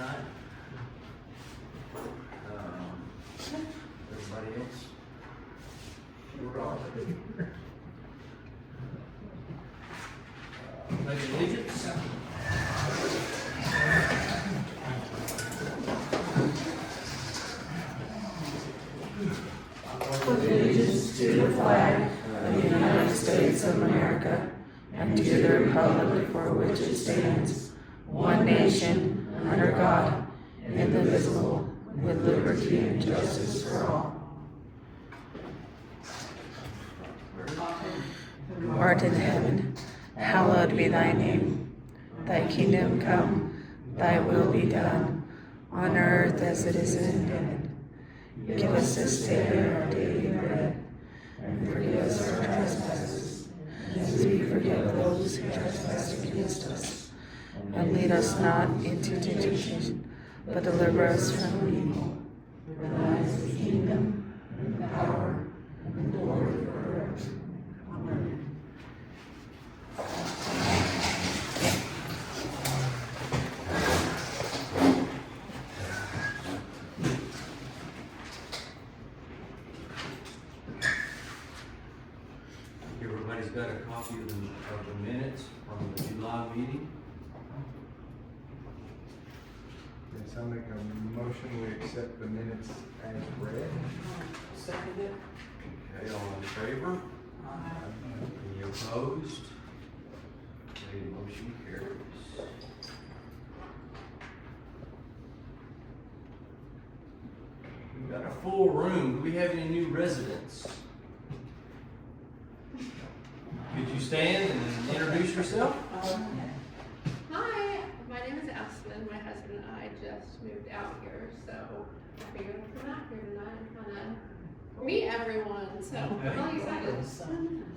tonight. Everybody else? We're all pledge allegiance. Allegiance to the flag of the United States of America and to the republic for which it stands, one nation, under God, indivisible, with liberty and justice for all. Who art in heaven, hallowed be thy name. Thy kingdom come, thy will be done, on earth as it is in heaven. Give us this day our daily bread, and forgive us our trespasses, as we forgive those who trespass against us. And lead us not into temptation, but deliver us from evil. For thine is the kingdom, and the power, and the glory forever. Amen. Everybody's got a copy of the minutes from the July meeting. Yes, I'll make a motion, we accept the minutes as read. Second it. Okay, all in favor? Any opposed? Okay, motion carries. We've got a full room. Do we have any new residents? Could you stand and introduce yourself? Hi, my name is Aspen. My husband and I just moved out here, so I figured I'd come out here tonight and kind of meet everyone. So I'm really excited.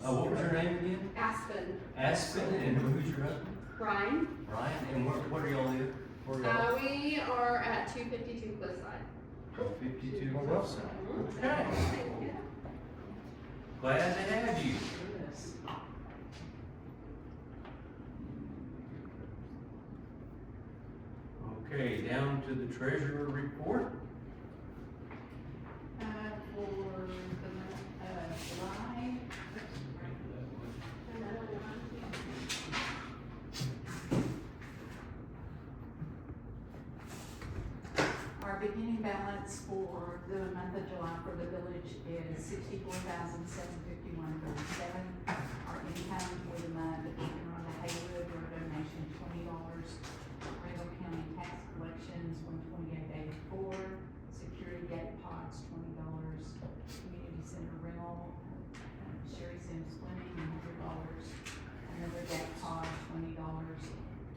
What was your name again? Aspen. Aspen, and who's your husband? Brian. Brian, and where do y'all live? Where y'all? We are at 252 Cliffside. 52 Cliffside. Okay. Yeah. Glad to have you. Okay, down to the treasurer report. For the month of July. Our beginning balance for the month of July for the village is $64,751.37. Our income for the month of Rhonda Haywood, our donation $20. Randall County tax collections $128.84. Security gate pods $20. Community center rental, Sherry Sims Swimming $100. Another gate pod $20.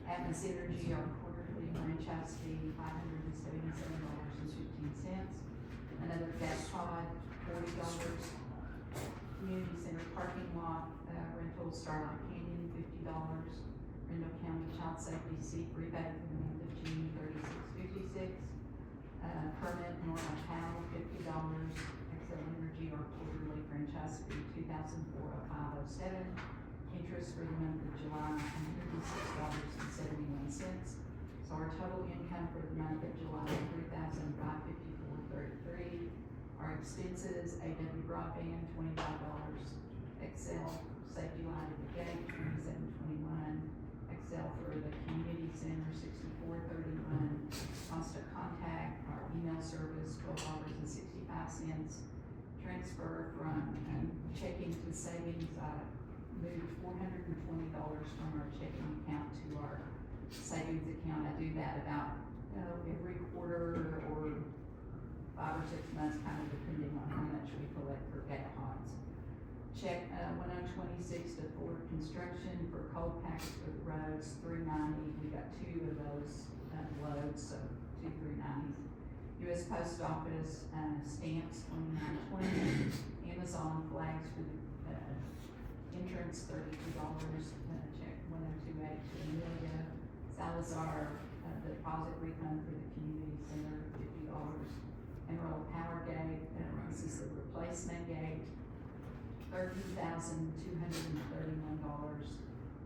Atmos Energy, our quarterly franchise fee $577.15. Another gas pod $40. Community center parking lot rental Starlight Canyon $50. Randall County Child Safety Seat rebate for the month of June $36.56. Permit Normal Panel $50. Excel Energy, our quarterly franchise fee $2,405.07. Interest for the month of July $106.71. So our total income for the month of July $3,554.33. Our expenses: AW broadband $25. Excel safety light at the gate $27.21. Excel for the community center $64.31. Constant contact, our email service $12.65. Transfer from checking to savings, moved $420 from our checking account to our savings account. I do that about every quarter or 5 or 6 months, kind of depending on how much we collect for gate pods. Check 1026 to Ford Construction for cold packs for the roads, $390. We got 2 of those loads, so 2 $390s. U.S. Post Office stamps $29.20. Amazon flags for the entrance $32. Check 1028 to Amelia. Salazar, the deposit refund for the community center $50. Emerald Power Gate, this is the replacement gate, $30,231.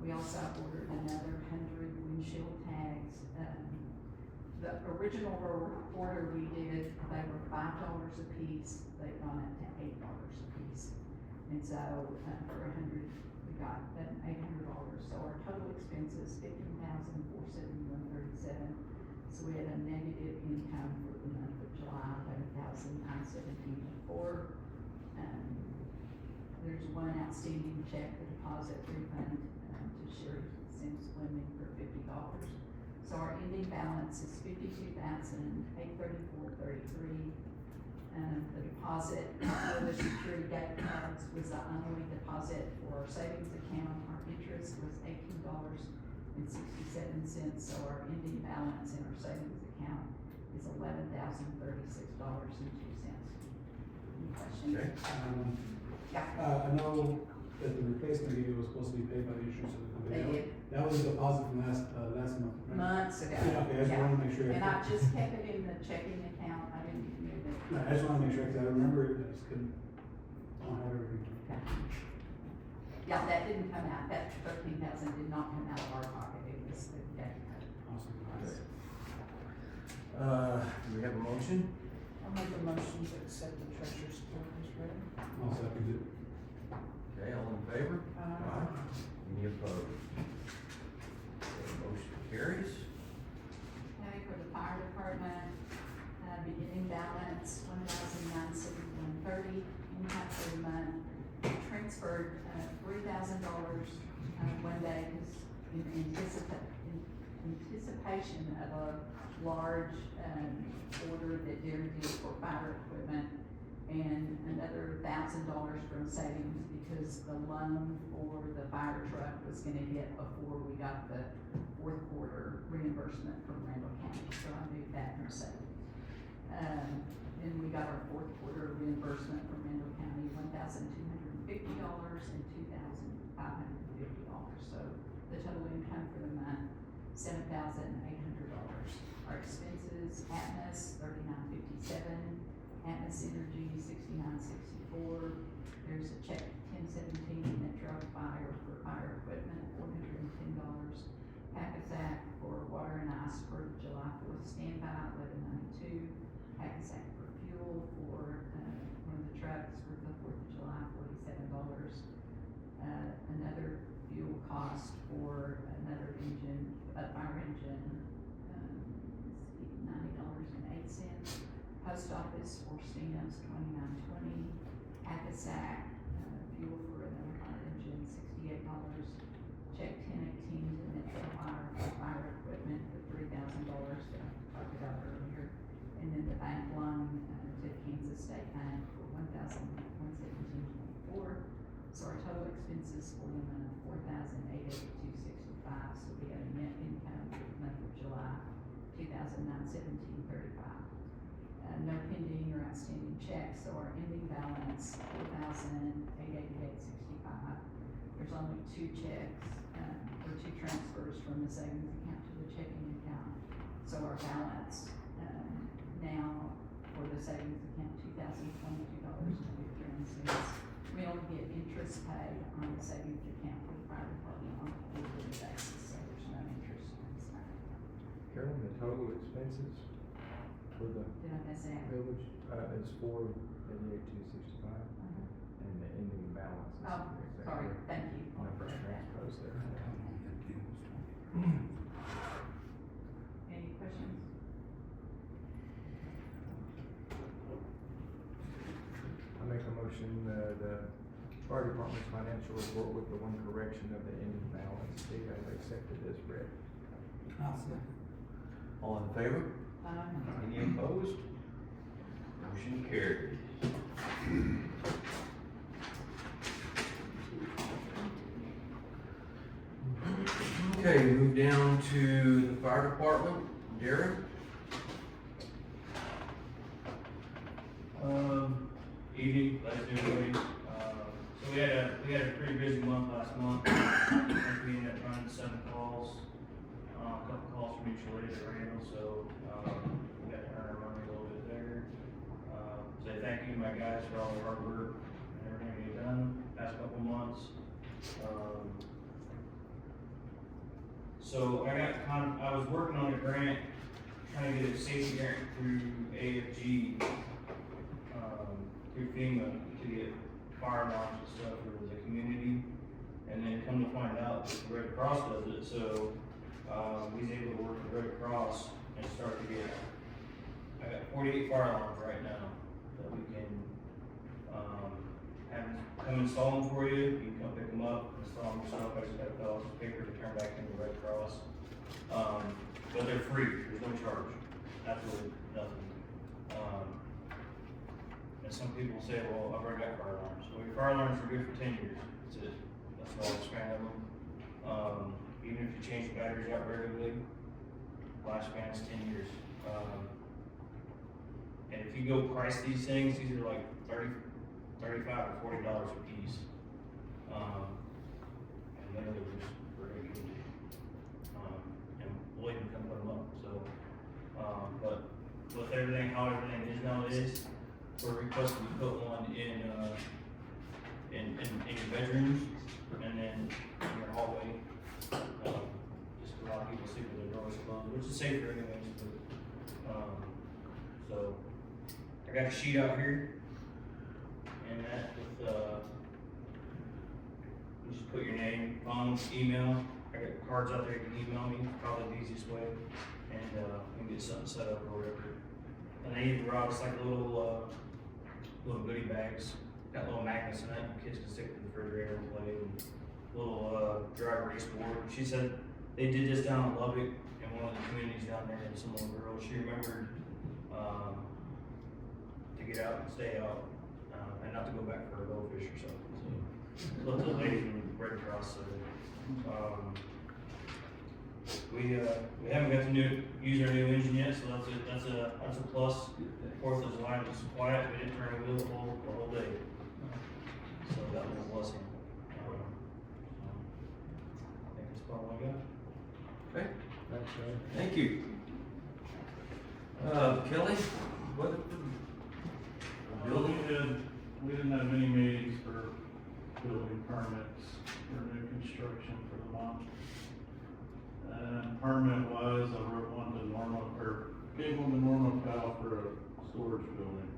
We also ordered another 100 windshield tags the original order we did, they were $5 a piece, they've gone up to $8 a piece. And so, for 100, we got $800, so our total expenses, $15,471.37. So we had a negative income for the month of July, $11,917.04. There's one outstanding check, the deposit refund, to Sherry Sims Fleming for $50. So our ending balance is $52,834.33. The deposit for the security gate cards was the only deposit for our savings account. Our interest was $18.67, so our ending balance in our savings account is $11,036.02. Any questions? Okay. Yeah. I know that the replacement unit was supposed to be paid by the insurance company. They did. That was a deposit from last month, right? Months ago. Yeah, okay, I just wanna make sure. And I just kept it in the checking account, I didn't move it. No, I just wanna make sure, cause I remember it, I just couldn't, I don't have everything. Okay. Yeah, that didn't come out, that 13,000 did not come out of our pocket, it was the gate code. Awesome. Do we have a motion? I'll make a motion to accept the treasurer's report as read. I'll second it. Okay, all in favor? Any opposed? Okay, motion carries. Okay, for the fire department, beginning balance, $1,971.30, income for the month, transferred, $3,000, one day, in anticipation of a large, order that Derek did for fire equipment, and another $1,000 from savings because the loan for the fire truck was gonna hit before we got the fourth quarter reimbursement from Randall County, so I moved that from savings. Then we got our fourth quarter reimbursement from Randall County, $1,250 and $2,550, so the total income for the month, $7,800. Our expenses, Atmos, $39.57, Atmos Energy, $69.64. There's a check, $10.17, Metro Fire for fire equipment, $410. Palisades for water and ice for July 4th standby, $11.92. Palisades for fuel for one of the trucks for the 4th of July, $47. Another fuel cost for another engine, a fire engine, $90.08. Post office for stamps, $29.20. Hackensack, fuel for another fire engine, $68. Check 1018 to Metro Fire for fire equipment for $3,000 that I talked about earlier. And then the bank loan to Kansas State Bank for $1,117.24. So our total expenses for the month, $4,882.65. So we have a net income for the month of July, $2,917.35. No pending or outstanding checks, so our ending balance, $4,888.65. There's only two checks, or two transfers from the savings account to the checking account. So our balance, now for the savings account, $2,022.51. We only get interest paid on the savings account for the fire department on a quarterly basis, so there's no interest on this matter. Carolyn, the total expenses for the Did I miss that? village, is $488,265, and the ending balance is. Oh, sorry, thank you. On the first transpose there. Any questions? I make a motion, the fire department's financial report with the one correction of the ending balance be accepted as read. All in favor? Any opposed? Motion carries. Okay, move down to the fire department. Darren? Evening, glad to everybody. So we had a pretty busy month last month. I think we ended up running 7 calls, a couple calls from mutual aid at Randall, so we got to earn our money a little bit there. Say thank you to my guys for all the hard work and everything we've done past couple months. So I was working on a grant trying to get a safety grant through AFG, through FEMA to get fire alarms and stuff for the community. And then come to find out that the Red Cross does it, so, he's able to work with Red Cross and start to get, I got 48 fire alarms right now that we can, have them come install them for you. You can come pick them up, install them yourself. I just gotta fill out some paper to turn back into Red Cross. But they're free, there's no charge, absolutely nothing. And some people say, well, I've already got fire alarms. Well, your fire alarms are good for 10 years, that's it. That's all the span of them. Even if you change the batteries out regularly, lifespan is 10 years. And if you go price these things, these are like $35 or $40 a piece. And then they're just very good. And we'll even come put them up, so. But with everything, how everything is nowadays, we're requesting to put one in your bedrooms and then in your hallway. Just a lot of people sleep with their doors closed, which is safer anyways, but, so, I got a sheet out here, and that with, you just put your name, phone, email, I got cards out there, you can email me, probably the easiest way, and, we can get something set up or whatever. And they even brought us like little goodie bags, got little magnets in it, kids can stick to the refrigerator and play, and little, dry erase board. She said they did this down in Lubbock, in one of the communities down there, and some little girl, she remembered, to get out and stay out, and not to go back for a goldfish or something, so. Little lady from Red Cross, so, we haven't got to use our new engine yet, so that's a plus. Fourth of July was quiet, we didn't turn a wheel the whole day, so that was a blessing. I think that's about all I got. Okay, Thanks, Ray. thank you. Kelly, what? We didn't have any meetings for building permits for new construction for the month. Permit wise, I wrote one to Norma, or gave one to Norma Powell for a storage building.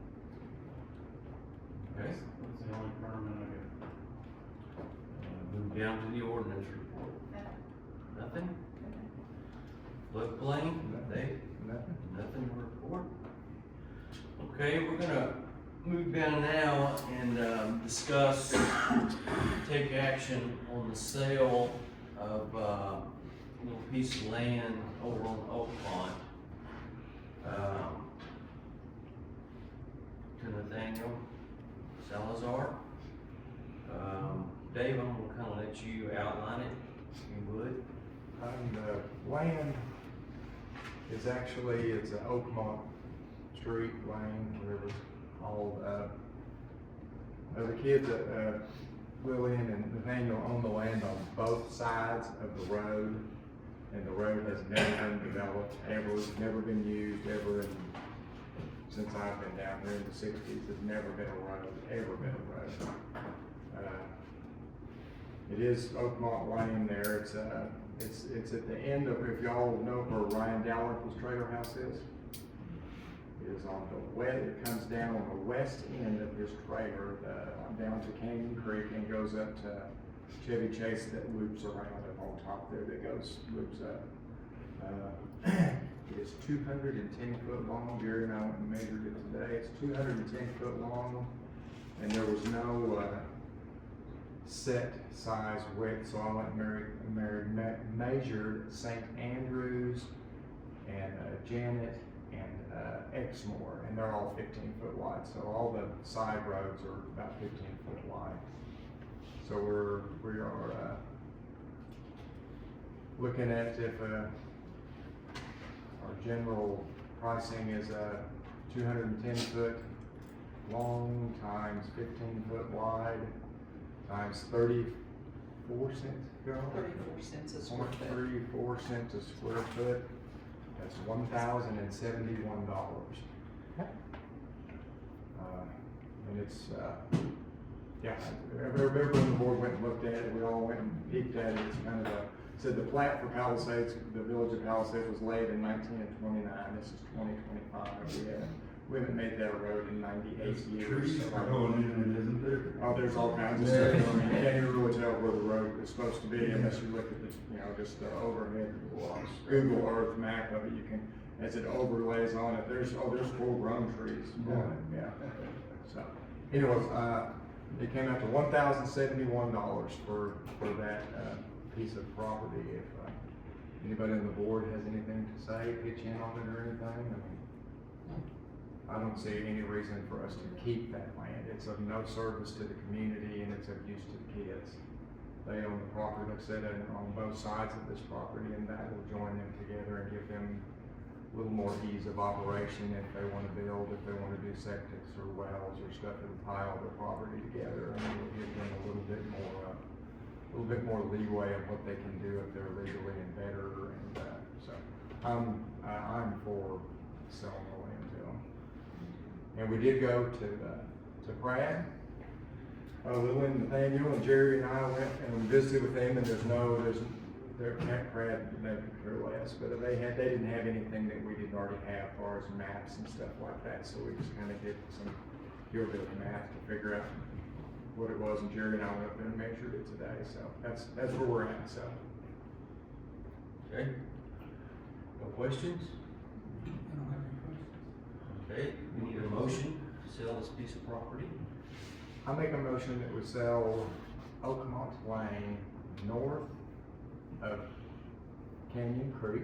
Okay. That's the only permit I got. Move down to the ordinance report. Nothing? Floodplain, nothing to report. Okay, we're gonna move down now and discuss, take action on the sale of a little piece of land over on Oakmont. To Nathaniel Salazar. Dave, I'm gonna kinda let you outline it, if you would. The land is actually, it's an Oakmont Street, Lane, whatever it's called. The kids that, Lillian and Nathaniel own the land on both sides of the road, and the road has never been developed, ever, it's never been used, ever, and since I've been down there in the 60s, there's never been a road, ever been a road. It is Oakmont Lane there, it's at the end of, if y'all know where Ryan Dalrymple's trailer house is. It is on the west, it comes down on the west end of his trailer, down to Canyon Creek and goes up to Chevy Chase that loops around up on top there, loops up. It is 210 foot long. Gary and I went and measured it today. It's 210 foot long, and there was no set size width, so I went and measured St. Andrews and Janet and Exmoor, and they're all 15 foot wide. So all the side roads are about 15 foot wide. So we are looking at if our general pricing is 210 foot long times 15 foot wide times 34 cents. 34 cents a square foot. 34 cents a square foot. That's $1,071. And it's, yeah, everyone on the board went and looked at it, we all went and peeked at it, it's kind of said the plat for Palisades, the village of Palisades was laid in 1929, this is 2025. We haven't made that road in 98 years. Trees So are going in it, isn't there? Oh, there's all kinds of stuff. I mean, you can't even really tell where the road is supposed to be unless you look at the, just the overhead Google Earth map of it. You can, as it overlays on it, there's full grown trees on it, yeah. So, anyways, it came out to $1,071 for that, piece of property. If, anybody on the board has anything to say, pitch in on it or anything, I mean, I don't see any reason for us to keep that land. It's of no service to the community and it's of use to the kids. They own the property, like I said, on both sides of this property, and that will join them together and give them a little more ease of operation if they want to build, if they want to do septics or wells or stuff, it'll tie all their property together and it'll give them a little bit more leeway of what they can do if they're legally and better. And so I'm for selling the land to them. And we did go to Brad, Lillian, Nathaniel, and Jerry and I went and visited with them, and Brad maybe care less, but they didn't have anything that we didn't already have as far as maps and stuff like that, so we just kind of did a little bit of math to figure out what it was, and Jerry and I went up there and measured it today, so that's where we're at, so. Okay. No questions? Okay, we need a motion to sell this piece of property. I make a motion that we sell Oakmont Lane north of Canyon Creek.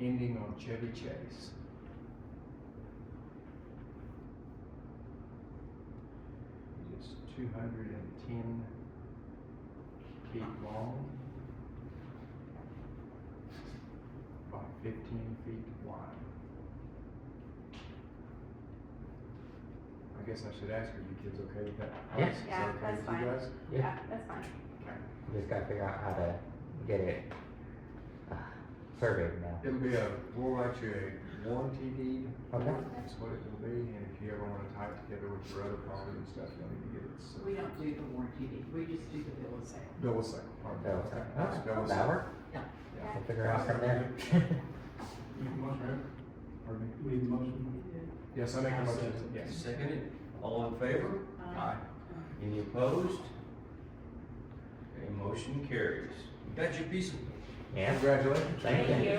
Ending on Chevy Chase. It's 210 feet long by 15 feet wide. I guess I should ask, are you kids okay with that? Yes. Is that Yeah, okay that's with fine. you guys? Yeah. That's fine. Okay. We just gotta figure out how to get it surveyed now. It'll be we'll write you a warranty deed. Okay. That's what it will be, and if you ever wanna tie it together with your other property and stuff, you'll need to get it. So, We don't do the warranty deed, we just do the bill of sale. bill of sale. Pardon. So, Okay. That's bill of that sale. work? Yeah. We'll figure out from there. Pardon me? Need a motion? Yes, I make a motion, yes. Seconded, all in favor? Aye. Any opposed? Okay, motion carries. You got your piece of, Yeah. Congratulations. Thank you.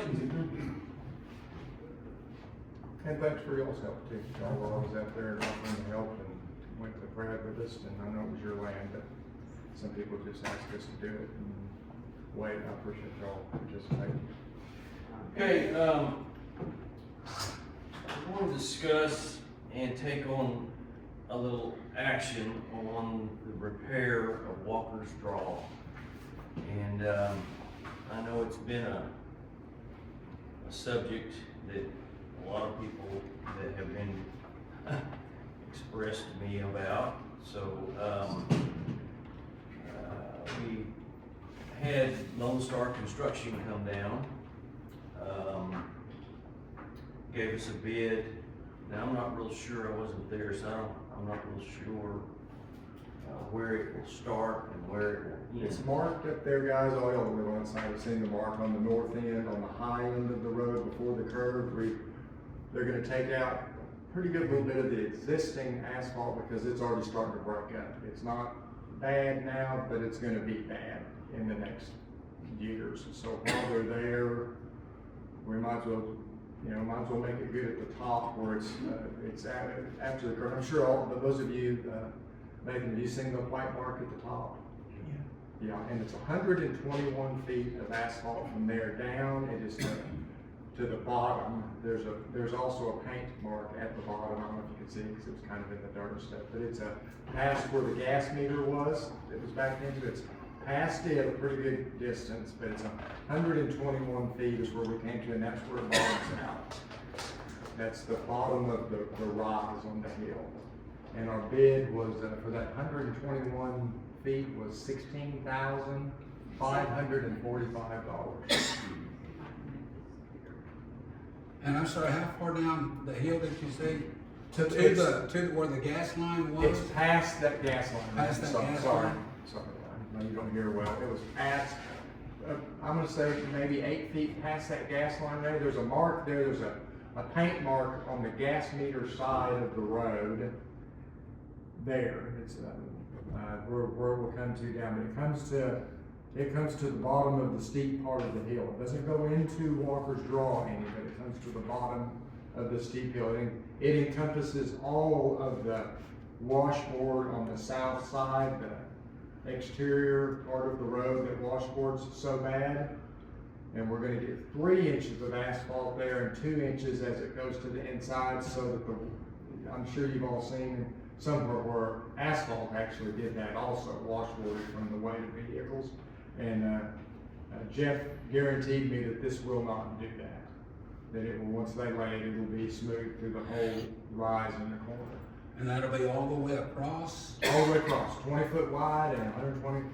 And thanks for y'all's help too. Y'all were always out there offering to help and went to Brad with us, and I know it was your land, but some people just asked us to do it. And Wade, I appreciate y'all participating. okay, I want to discuss and take on a little action on the repair of Walker's Draw. And, I know it's been a subject that a lot of people that have been expressed to me about. So, we had Lone Star Construction come down, gave us a bid. Now, I'm not real sure, I wasn't there, so I'm not real sure where it will start and where it will It's end. marked up there, guys, all y'all live on site, have seen the mark on the north end, on the high end of the road before the curve. They're gonna take out a pretty good little bit of the existing asphalt because it's already starting to break up. It's not bad now, but it's gonna be bad in the next years. So while they're there, we might as well, make it good at the top where it's after the curve. I'm sure those of you, Nathan, have you seen the white mark at the top? Yeah, and it's 121 feet of asphalt from there down. It is to the bottom. There's also a paint mark at the bottom. I don't know if you can see it because it was kind of in the dirt and stuff, but it's past where the gas meter was. It was back into it's past it a pretty good distance, but it's 121 feet is where we came to, and that's where it bottoms out. That's the bottom of the rise on the hill. And our bid was, for that 121 feet was $16,545. And I'm sorry, how far down the hill did you say? To where the gas line was? It's past that gas line. Past that Sorry, gas sorry, line? Sorry, I know you don't hear well. It was past, I'm gonna say maybe 8 feet past that gas line there. There's a mark there, there's a paint mark on the gas meter side of the road. There, it's, where it will come to down, but it comes to the bottom of the steep part of the hill. It doesn't go into Walker's Draw any, but it comes to the bottom of the steep hill. It encompasses all of the washboard on the south side, the exterior part of the road that washboards so bad. And we're gonna get 3 inches of asphalt there and 2 inches as it goes to the inside, so that I'm sure you've all seen somewhere where asphalt actually did that also, washboarded from the weight of vehicles. And Jeff guaranteed me that this will not do that. That it will, once they lay it, it will be smooth through the whole rise in the corner. And that'll be all the way across? All the way across, 20 foot wide and 120,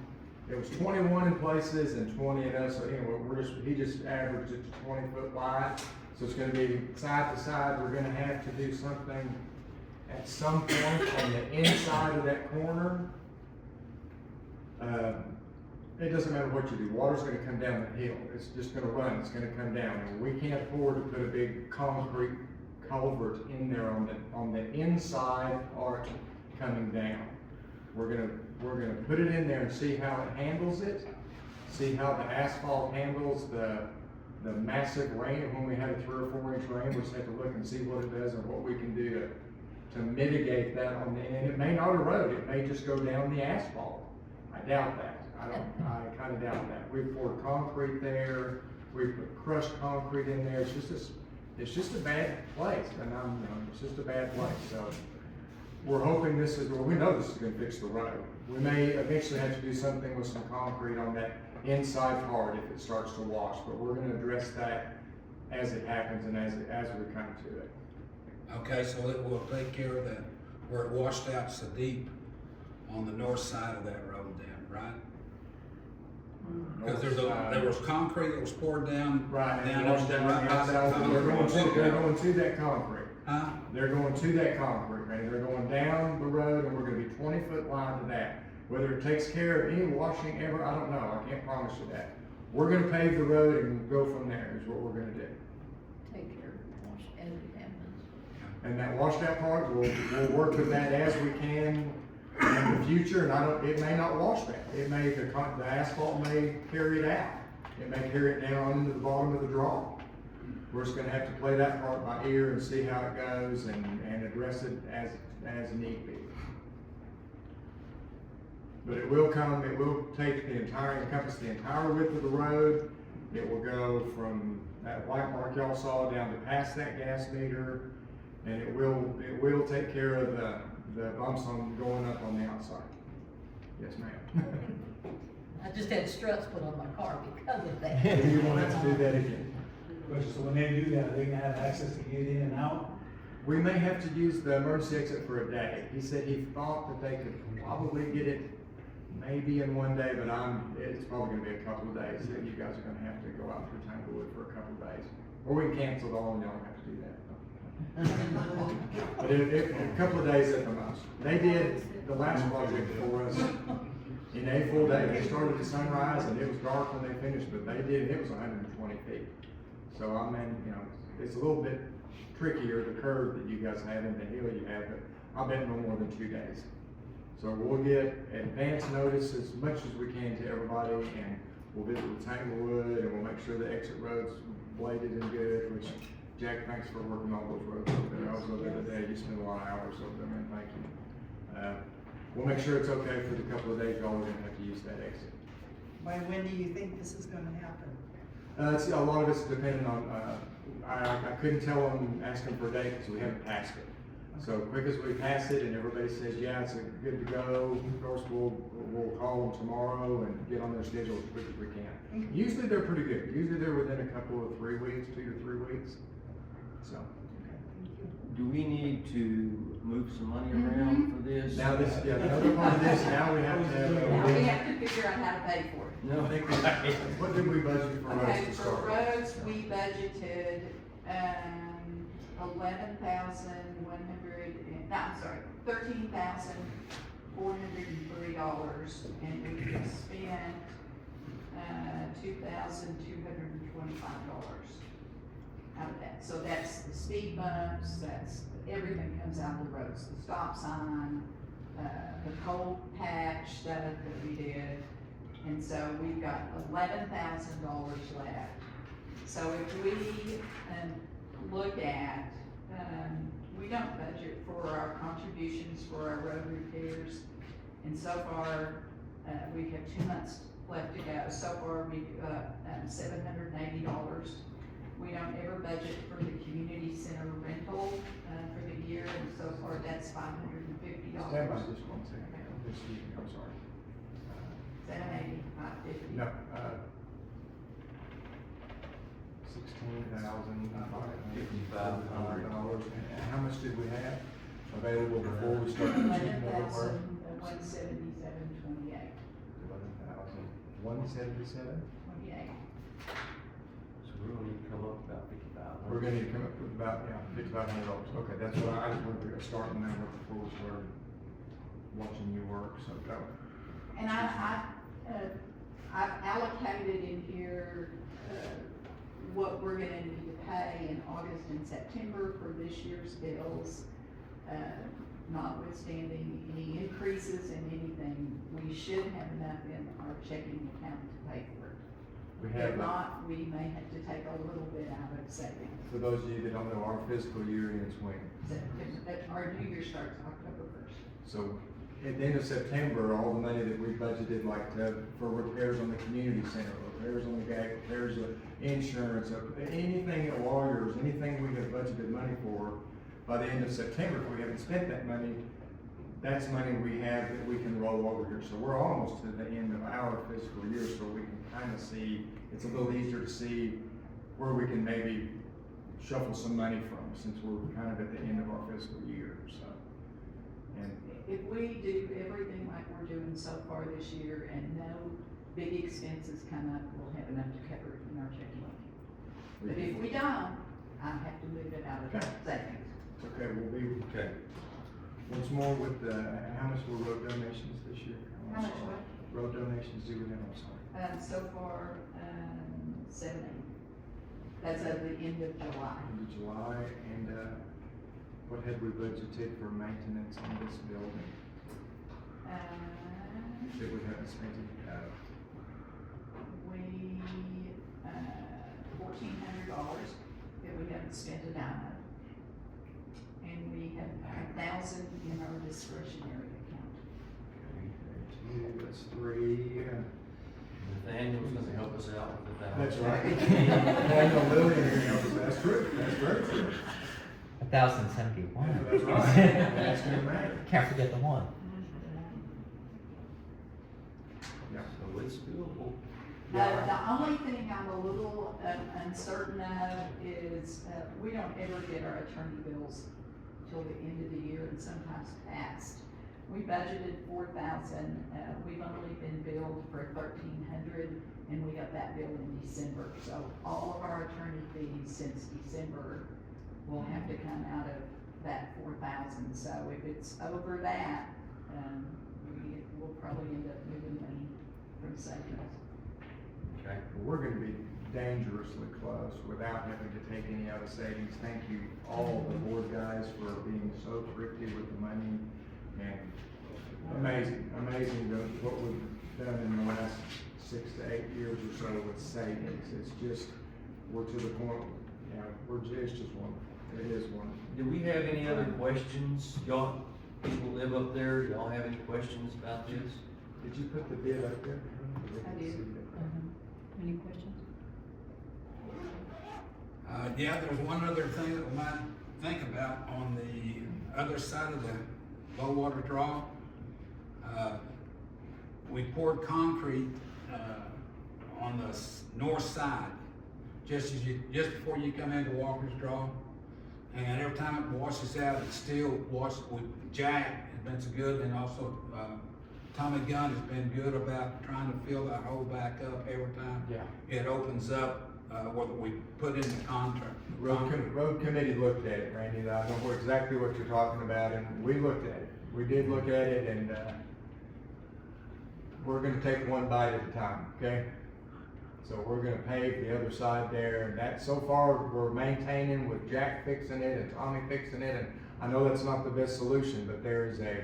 it was 21 in places and 20 in us, so anyway, he just averaged it to 20 foot wide. So it's gonna be side to side. We're gonna have to do something at some point on the inside of that corner. It doesn't matter what you do, water's gonna come down the hill, it's just gonna run, it's gonna come down, and we can't afford to put a big concrete culvert in there on the inside arc coming down. We're gonna put it in there and see how it handles it, see how the asphalt handles the massive rain. When we have a 3 or 4 inch rain, we'll just have to look and see what it does and what we can do to mitigate that on the end. It may not erode, it may just go down the asphalt. I doubt that. I kind of doubt that. We've poured concrete there, we've put crushed concrete in there. It's just a bad place, and it's just a bad place. So we're hoping we know this is gonna fix the road. We may eventually have to do something with some concrete on that inside part if it starts to wash, but we're gonna address that as it happens and as we come to it. Okay, so it will take care of that, where it washed out so deep on the north side of that road then, right? Because there was concrete that was poured down. Right, and down washed down the outside. They're going to that concrete. Huh? They're going to that concrete, man. They're going down the road, and we're gonna be 20 foot line to that. Whether it takes care of any washing ever, I don't know. I can't promise you that. We're gonna pave the road and go from there, is what we're gonna do. Take care of wash as it happens. And that washed out part, we'll work with that as we can in the future, and it may not wash that. It may, the asphalt may carry it out. It may carry it down into the bottom of the draw. We're just gonna have to play that part by ear and see how it goes and address it as need be. But it will encompass the entire width of the road. It will go from that white mark y'all saw down to past that gas meter, and it will take care of the bumps going up on the outside. Yes, ma'am. I just had struts put on my car because of that. You won't have to do that again. Question, so when they do that, are they gonna have access to get in and out? We may have to use the emergency exit for a day. He said he thought that they could probably get it maybe in one day, but it's probably gonna be a couple of days that you guys are gonna have to go out through Tanglewood for a couple of days. Or we can cancel it all and y'all don't have to do that. But a couple of days at the most. They did the last project for us in a full day. They started at sunrise and it was dark when they finished, but it was 120 feet. So I mean, it's a little bit trickier, the curve that you guys have and the hill you have, but I bet no more than 2 days. So we'll get advance notice as much as we can to everybody, and we'll visit with Tanglewood, and we'll make sure the exit road's bladed and good, which Jack, thanks for working all those roads over there. I was over there today, you spent a lot of hours over there, man, thank you. We'll make sure it's okay for the couple of days y'all are gonna have to use that exit. By when do you think this is gonna happen? A lot of it's dependent on, I couldn't tell them, ask them for a date, because we haven't passed it. So quick as we pass it and everybody says, yeah, it's good to go, of course, we'll call them tomorrow and get on their schedule as quick as we can. Usually they're pretty good. Usually they're within a couple of 3 weeks, 2 to 3 weeks. So. Do we need to move some money around for this? Now another part of this, now we have to have. Now we have to figure out how to pay for it. No, I think what did we budget for roads Okay, to for start? roads, we budgeted, $13,403, and we have spent, $2,225 out of that. So that's the speed bumps, that's, everything comes out of the roads, the stop sign, the cold patch stuff that we did. And so we've got $11,000 left. So if we, look at, we don't budget for our contributions for our road repairs. And so far, we have 2 months left to go. So far, we've got, $780. We don't ever budget for the community center rental, for the year, and so far, that's $550. Stand by just 1 second, I'm just using, I'm sorry. 780, 550. No, $16,555. And how much did we have available before we started? $11,177.28. 11,177? 28. So we're gonna need to come up about 55. We're gonna need to come up with about, $5,500. Okay, that's what I just wanted to start the number before we started watching you work, so go. And I've allocated in here, what we're gonna need to pay in August and September for this year's bills. Notwithstanding any increases in anything, we should have enough in our checking account to pay for it. We have, If not, we may have to take a little bit out of savings. for those of you that don't know, our fiscal year ends when? Our new year starts October 1st. So at the end of September, all the money that we budgeted, like for repairs on the community center, repairs on the gate, repairs of insurance, anything, lawyers, anything we have budgeted money for, by the end of September, if we haven't spent that money, that's money we have that we can roll over here. So we're almost to the end of our fiscal year, so we can kind of see, it's a little easier to see where we can maybe shuffle some money from, since we're kind of at the end of our fiscal year, so. And If we do everything like we're doing so far this year and no big expenses come up, we'll have enough to cover it in our checking account. But if we don't, I have to move it out of the savings. okay, we'll be, okay. Once more with how much were road donations this year? How much what? Road donations do we have, I'm sorry? So far, 70. That's at the end of July. End of July, and what had we budgeted for maintenance on this building that we haven't spent any of? We, $1,400 that we haven't spent a dime of. And we have 1,000 in our discretionary account. Okay, 2, that's 3. Nathaniel's gonna help us out with that. That's right. Daniel Lillian here helps us. That's true, that's very true. 1,071. That's right, that's gonna matter. Can't forget the one. Yeah. So it's doable. The only thing I'm a little uncertain of is, we don't ever get our attorney bills till the end of the year and sometimes past. We budgeted 4,000, we've only been billed for 1,300, and we got that bill in December. So all of our attorney fees since December will have to come out of that 4,000. So if it's over that, we'll probably end up moving money from savings. Okay. We're gonna be dangerously close without having to take any out of savings. Thank you, all the board guys, for being so thrifty with the money, and amazing what we've done in the last 6 to 8 years or so with savings. It's just, we're to the point, it's just wonderful. It is wonderful. Do we have any other questions? Y'all, people live up there, y'all have any questions about this? Did you put the bid up there? I did. Any questions? Yeah, there's one other thing that we might think about on the other side of the low water draw. We poured concrete, on the north side, just before you come into Walker's Draw. And every time it washes out, it still washes with Jack has been so good, and also, Tommy Gunn has been good about trying to fill that hole back up every time. Yeah. It opens up. what we put in the contract. Road committee looked at it, Randy, I know exactly what you're talking about, and we looked at it. We did look at it, and, we're gonna take one bite at a time, okay? So we're gonna pave the other side there, and that, so far, we're maintaining with Jack fixing it and Tommy fixing it, and I know that's not the best solution, but there is a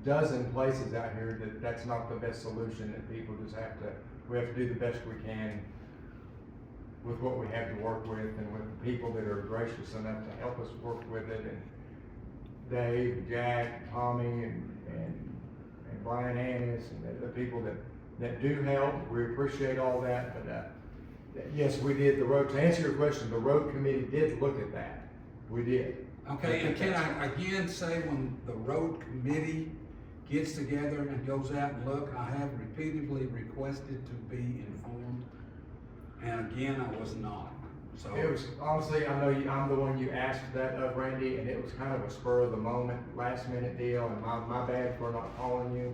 dozen places out here that that's not the best solution, that people just we have to do the best we can with what we have to work with, and with the people that are gracious enough to help us work with it, and Dave, Jack, Tommy, and Brian Annis, and the people that do help. We appreciate all that, but, yes, we did to answer your question, the road committee did look at that. We did. Okay, and can I again say, when the road committee gets together and goes out and look, I have repeatedly requested to be informed, and again, I was not, so. It was, honestly, I know I'm the one you asked that of, Randy, and it was kind of a spur of the moment, last minute deal, and my bad for not calling you.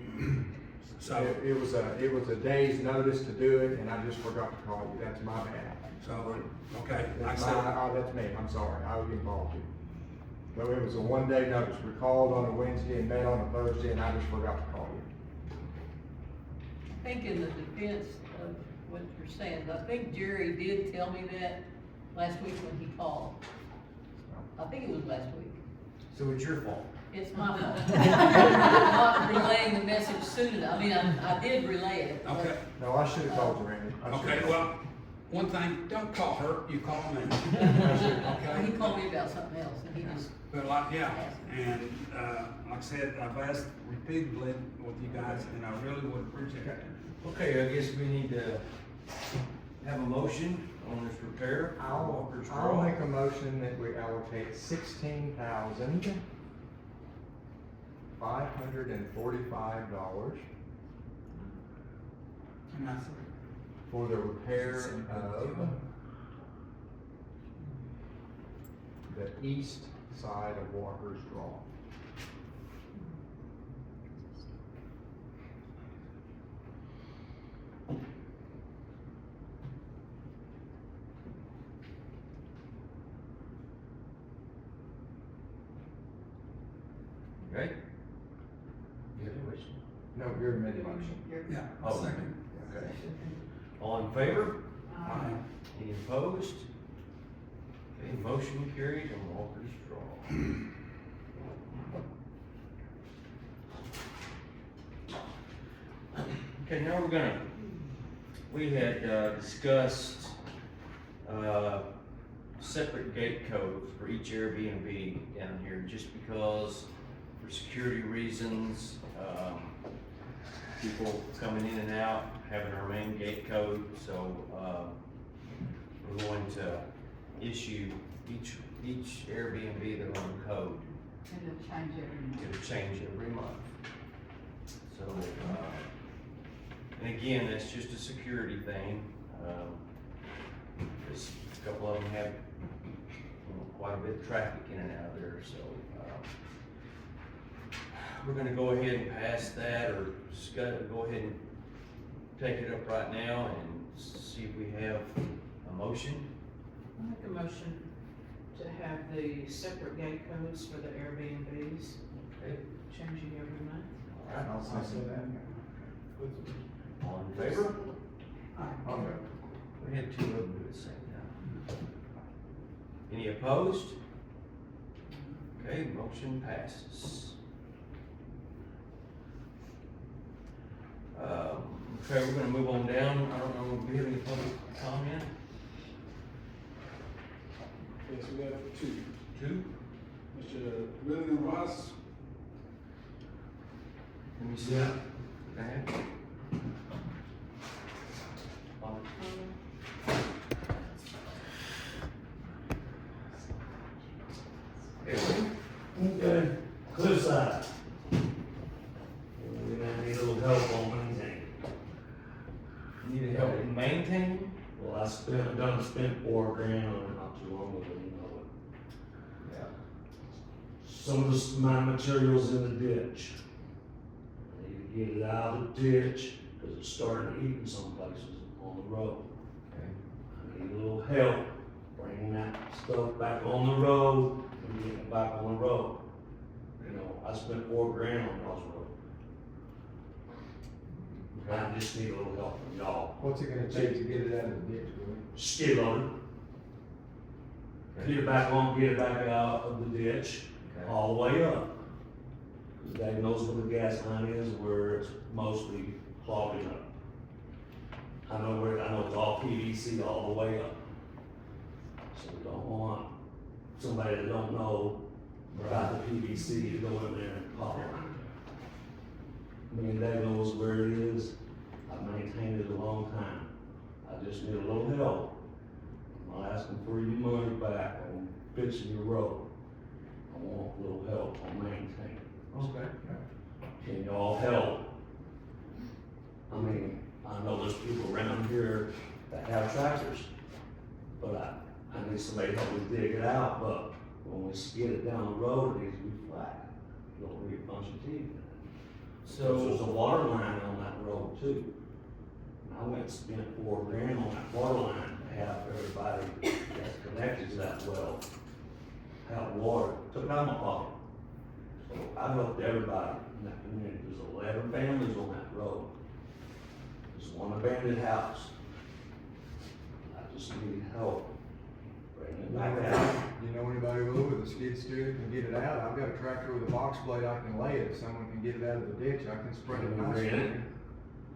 So, It was a day's notice to do it, and I just forgot to call you, that's my bad. so, okay, like I That's said, that's me, I'm sorry, I involved you. But it was a one-day notice, we called on a Wednesday and met on a Thursday, and I just forgot to call you. I think in the defense of what you're saying, I think Jerry did tell me that last week when he called. I think it was last week. So it's your fault. It's my fault. Not relaying the message soon enough. I mean, I did relay it. but- okay, No, I should have called you, Randy. I should've okay, called you. well, one thing, don't call her, you call me. He Okay? called me about something else, and he just, But like, yeah, and, like I said, I've asked repeatedly with you guys, and I really would appreciate it. Okay, I guess we need to have a motion on this repair. for Walker's I'll Draw. make a motion that we allocate $16,545 And I said, for the repair of the east side of Walker's Draw. Okay? You have a question? No, you're made the motion. yeah, Oh, second. Okay. All in favor? Aye. Any opposed? Okay, motion carries on Walker's Draw. Okay, now we had discussed, separate gate codes for each Airbnb down here, just because for security reasons, people coming in and out, having our main gate code, so, we're going to issue each Airbnb their own code. And it'll change every month. It'll change every month. So, and again, that's just a security thing. Because a couple of them have, quite a bit of traffic in and out of there, so, we're gonna go ahead and pass that, or go ahead and take it up right now and see if we have a motion. I make a motion to have the separate gate codes for the Airbnbs, Okay, changing every month. all right, I'll second that. all in favor? I'll go. We had two of them do the same time. Any opposed? Okay, motion passes. Okay, we're gonna move on down. I don't know, do we have any public comment? Yes, we have two. Two? Mr. William Ross. Let me see. Go ahead. Okay, Cliffside. We're gonna need a little help on maintaining. Need help in maintaining? Well, I done spent $4,000 on it not too long ago, you know it. Yeah. Some of my materials in the ditch. I need to get it out of the ditch, cause it's starting to heat in some places on the road. Okay. I need a little help bringing that stuff back on the road and getting it back on the road. You know, I spent $4,000 on y'all's road. I just need a little help from y'all. What's it gonna take to get it out of the ditch, Willie? Skid loader. Get it back on, get it back out of the ditch, all the way up. Cause Dave knows where the gas line is, where it's mostly clogging up. I know it's all PVC all the way up. So we don't want somebody that don't know about the PVC to go in there and pop it. Me and Dave knows where it is. I've maintained it a long time. I just need a little help. I'm not asking for your money back on fixing your road. I want a little help on maintaining. Okay. Can y'all help? I mean, I know there's people around here that have tractors, but I need somebody to help me dig it out, but when we skid it down the road, it needs to be flat. You don't need a bunch of teeth in it. So there's a water line on that road too. And I went and spent $4,000 on that water line to have everybody that's connected to that well have water. Took it out of my pocket. So I helped everybody in that community. There's 11 families on that road. There's one abandoned house. I just need help bringing it back out. You know anybody with a skid steer can get it out? I've got a tractor with a box blade, I can lay it, if someone can get it out of the ditch, I can spread it Can we nice. rent it?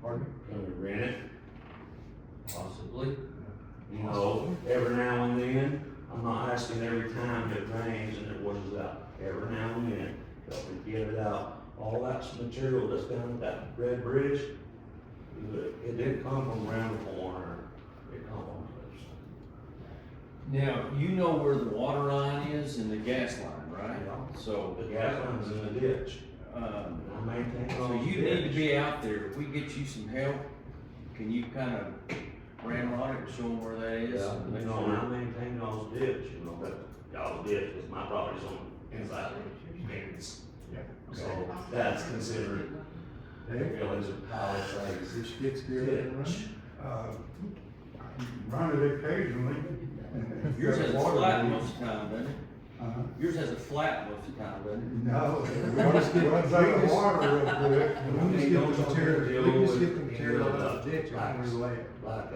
Pardon me? Can we rent it? Possibly. You know, every now and then, I'm not asking every time it rains and it washes out. Every now and then, help me get it out. All that material that's down at that red bridge, it didn't come from around the corner, it come from the other side. Now, you know where the water line is and the gas line, right? Yeah. So, The gas line's in the ditch. um, And I maintain so those you need to ditch. be out there. If we get you some help, can you kind of ramrod it and show them where that is? Yeah, and make you know, sure- and I maintain y'all's ditch, you know, but y'all's ditch, because my property's on the inside of maintenance. Yeah. So that's considered the village of Palisades Is skid steer running? ditch. Run it occasionally. Yours has a flat most of the time, doesn't it? Uh-huh. Yours has a flat most of the time, doesn't it? No, We just get- runs out of water real quick. We just get the material, we just get the material out of the ditch and we lay it. Like,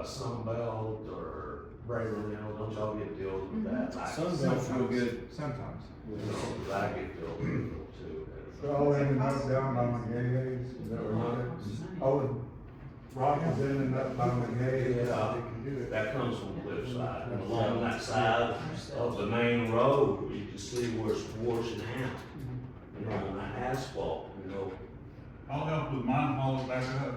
Sunbelt or Braylon, don't y'all get deals with that? Like, Sunbelt's real good. Sometimes. you know, I get deals with it too. So ended up down by McGay's, is that what it is? Oh, rock is ending up by McGay's. Yeah. They can do it. That comes from Cliffside, and along that side of the main road, you can see where it's washing out. You know, on that asphalt, you know, I'll help with mine, haul it back up.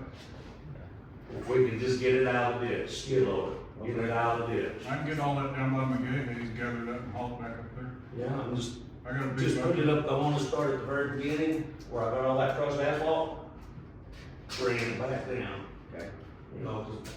if we can just get it out of the ditch, skid loader, get it out of the ditch. I can get all that down by McGay, gathered up and haul it back up there. Yeah, and just, I got a big just put bucket. it up, I wanna start at the very beginning, where I got all that crushed asphalt, bring it back down. Okay. You know, 'cause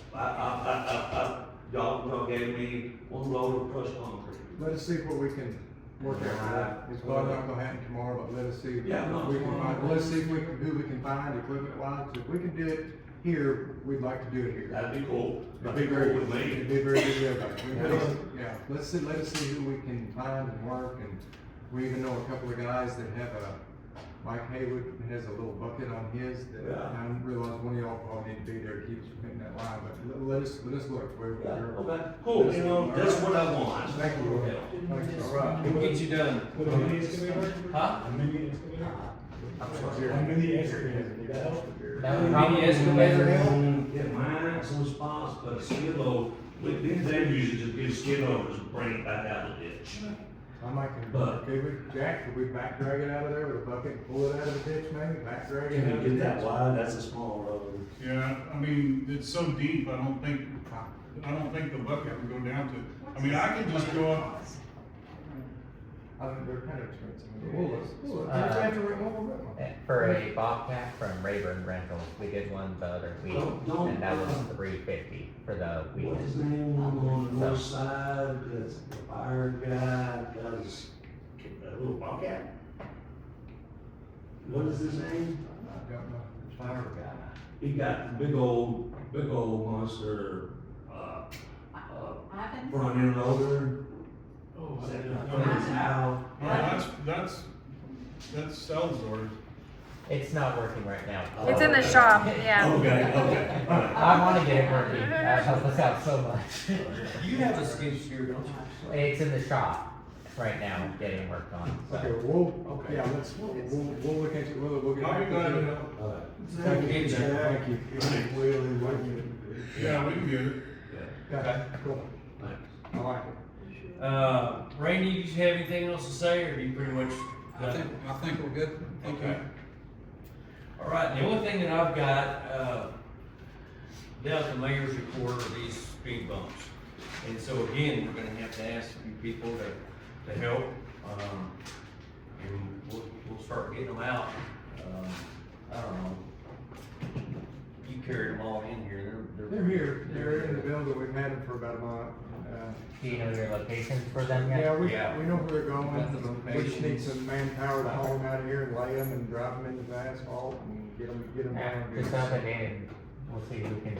y'all gave me one load of crushed concrete. Let us see what we can work out. It's probably not gonna happen tomorrow, but let us see. Yeah, no, if we can tomorrow. find, let's see if we can, who we can find equipment wise. If we can do it here, we'd like to do it here. That'd be cool. It'd That'd be be very cool good, with me. it'd be very good with everybody. Yeah. Yeah, let us see who we can find and work, and we even know a couple of guys that have Mike Haywood has a little bucket on his that Yeah. I realize one of y'all probably need to be there to keep us from hitting that line, but let us look. Yeah, okay, cool, you know, that's what I want. Thank you. Yeah. Thanks. All right, we'll get you done. Put a mini excavator? Huh? A mini excavator? I'm sorry. A mini excavator, would that help? That would Mini probably excavator help? Get mine, some response, but a skid load, these days usually just get a skid load, just bring it back out of the ditch. I might can, But- okay, Jack, could we back drag it out of there with a bucket and pull it out of the ditch maybe, back drag it Can out you of the get that ditch? wide? That's a small road. Yeah, I mean, it's so deep, I don't think the bucket would go down to, I mean, I could just go up. I think they're kind of expensive. We'll Uh, have to rent one. For a Bobcat from Rayburn Rentals, we did one the other week, Don't- and that was $350 for the What's his weekend. name on the north side, that's the fire guy, does, that little bobcat? What is his name? I don't know. Fire guy. He got the big old monster, happened? front end loader. Oh, That's Salvador. It's not working right now. It's in the shop, yeah. Okay, okay, alright. I wanna get it working, that helps us out so much. You have a skid steer, don't you? It's in the shop right now, getting worked on, so. Okay, Okay. yeah, we'll look into it, we'll get back to you. Alright. Thank you. Thank you. Yeah, we can get it. Okay. Cool. Thanks. I like it. Randy, do you have anything else to say, or do you pretty much? I think we're good. Thank you. Okay. All right, the only thing that I've got, down at the mayor's report are these speed bumps. And so again, we're gonna have to ask a few people to help, and we'll start getting them out. I don't know. You carried them all in here, They're here, they're in the building, we've had them for about a month. Do you know your locations for them yet? Yeah, we know where they're going, Got the we just need locations. some manpower to haul them out of here and lay them and drive them into the asphalt and get them Yeah, down. just dump it in, we'll see who can